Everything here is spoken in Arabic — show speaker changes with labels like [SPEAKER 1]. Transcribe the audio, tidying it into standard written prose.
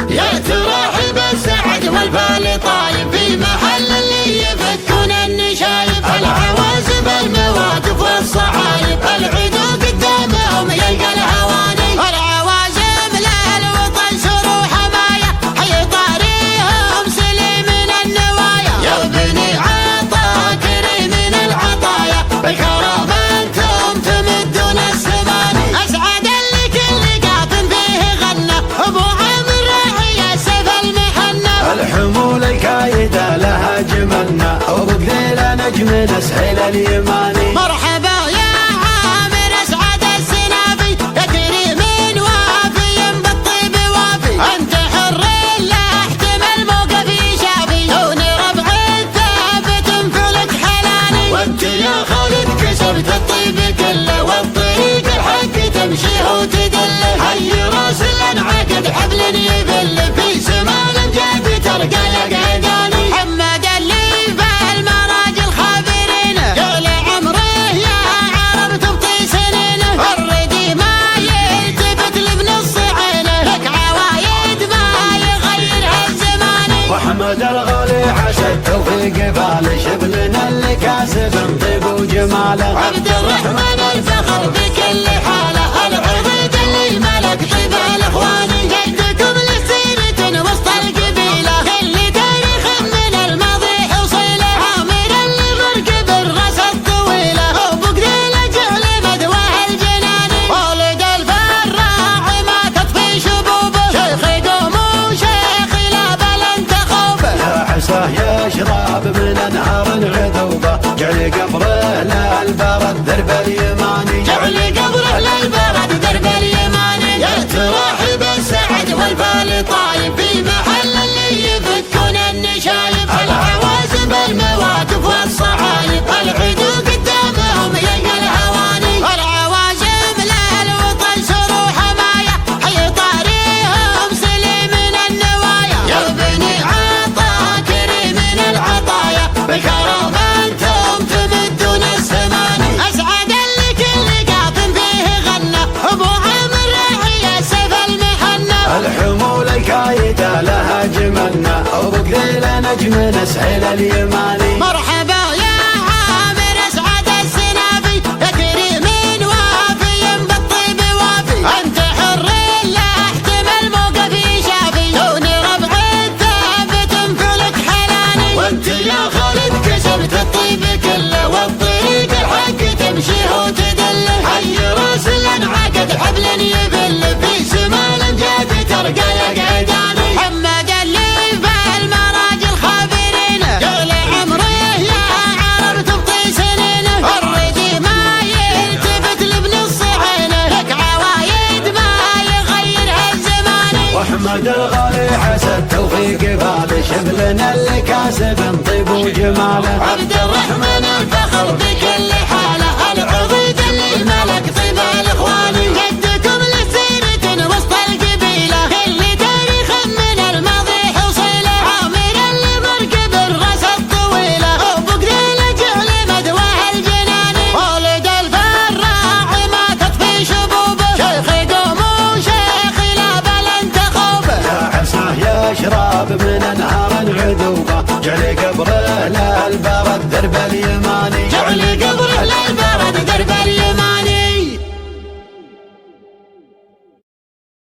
[SPEAKER 1] يا ترحب السعد والبال طايب في محل اللي يفكون النشايب، العوازب المواقف والصعايب العدو قدامهم يلقى الهواني، العوازب للوطن سرو حماية حي طاريهم سليم من النوايا، يا بني عطا كريم من العطايا بالكرم انتم تمدون السماني، اسعد اللي كل قاف فيه غنى ابو عامر راعي السيف المحنى،
[SPEAKER 2] الحمول الكايدة لها جملنا وبقليل نجم نسهل اليماني،
[SPEAKER 1] مرحبا يا عامر اسعد السنافي يا كريم وافي بالطيب وافي، انت حر لا احتمل موقفي شافي دون ربع ثابت فلك حلاني، وانت يا خالد كسرت الطيب كله والطريق الحق تمشي وتدله، حي راس انعقد حبل يبل في سمال جاب ترقى يا قيداني، حمد اللي في المراجل خابرين قال عمره يا عرب تبطي سنينه، الردي ما يلتفت لابن الصعينه لك عوايد ما يغيرها الزماني،
[SPEAKER 2] واحمد الغالي عسى التوفيق فال شبلنا اللي كاسب طيب وجماله،
[SPEAKER 1] عبد الرحمن الفخر بكل حاله العضيد اللي ملك طيب الاخواني، جدكم لسيرة وسط القبيله اللي تاريخ من الماضي حصيله، عامر اللي مركب الراس الطويله وبقديل جعل مدواه الجناني، ولد الفراع ما تطفي شبوبه شيخ قوم وشيخ لا بل انت خوبه،
[SPEAKER 2] يا عساه يشرب من انهار العذوبه جعل قبره للبرد درب اليماني،
[SPEAKER 1] جعل قبره للبرد درب اليماني، يا ترحب السعد والبال طايب في محل اللي يفكون النشايب، العوازب المواقف والصعايب العدو قدامهم يلقى الهواني، العوازب للوطن سرو حماية حي طاريهم سليم من النوايا، يا بني عطا كريم من العطايا بالكرم انتم تمدون السماني، اسعد اللي كل قاف فيه غنى ابو عامر راعي السيف المحنى،
[SPEAKER 2] الحمول الكايدة لها جملنا وبقليل نجم نسهل اليماني،
[SPEAKER 1] مرحبا يا عامر اسعد السنافي يا كريم وافي بالطيب وافي، انت حر لا احتمل موقفي شافي دون ربع ثابت فلك حلاني، وانت يا خالد كسبت الطيب كله والطريق الحق تمشي وتدله، حي راس انعقد حبل يبل في سمال جاد ترقى يا قيداني، حمد اللي في المراجل خابرين قال عمره يا عرب تبطي سنينه، الردي ما يلتفت لابن الصعينه لك عوايد ما يغيرها الزماني،
[SPEAKER 2] واحمد الغالي عسى التوفيق فال شبلنا اللي كاسب طيب وجماله،
[SPEAKER 1] عبد الرحمن الفخر بكل حاله العضيد اللي ملك طيب الاخواني، جدكم لسيرة وسط القبيله اللي تاريخ من الماضي حصيله، عامر اللي مركب الراس الطويله وبقديل جعل مدواه الجناني، ولد الفراع ما تطفي شبوبه شيخ قوم وشيخ لا بل انت خوبه،
[SPEAKER 2] يا عساه يشرب من انهار العذوبه جعل قبره للبرد درب اليماني،
[SPEAKER 1] جعل